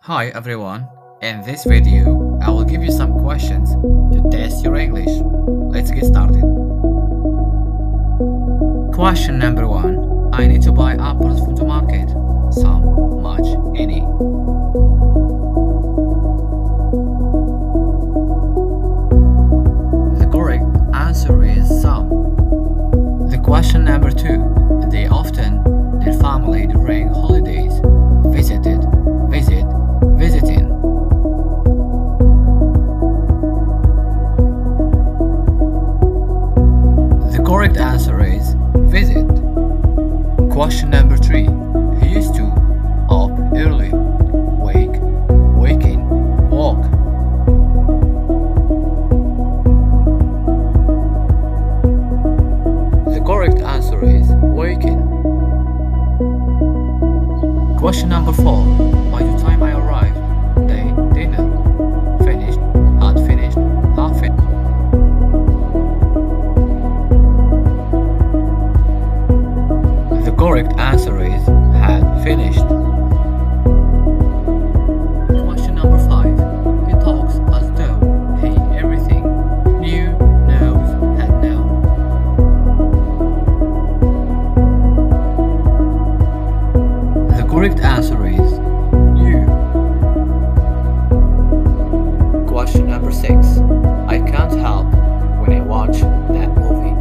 Hi everyone, in this video I will give you some questions to test your English. Let's get started. Question number 1. I need to buy apples from the market. Some, much, any. The correct answer is some. The question number 2. They often, their family during holidays, visited, visit, visiting. The correct answer is visit. Question number 3. He used to up early, wake, waking, walk. The correct answer is waking. Question number 4. By the time I arrived, day, dinner, finished, had finished, half finished. The correct answer is had finished. Question number 5. He talks as though he everything knew, knows, had known. The correct answer is you. Question number 6. I can't help when I watch that movie.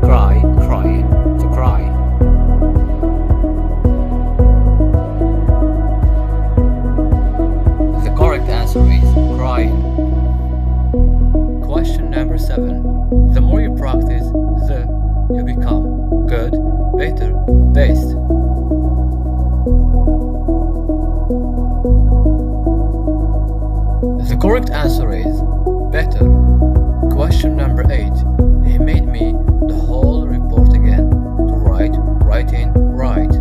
Cry, crying, to cry. The correct answer is crying. Question number 7. The more you practice, the you become good, better, best. The correct answer is better. Question number 8. He made me the whole report again. To write, writing, write.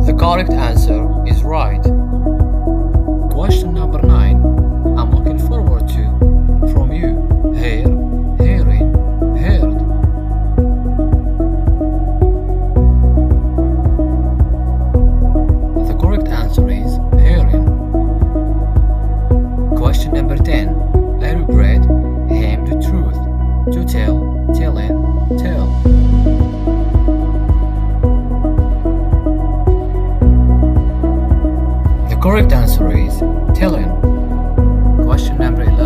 The correct answer is right. Question number 9. I'm looking forward to from you. Hear, hearing, heard. The correct answer is hearing. Question number 10. I regret him the truth. To tell, telling, tell. The correct answer is telling. Question number 11.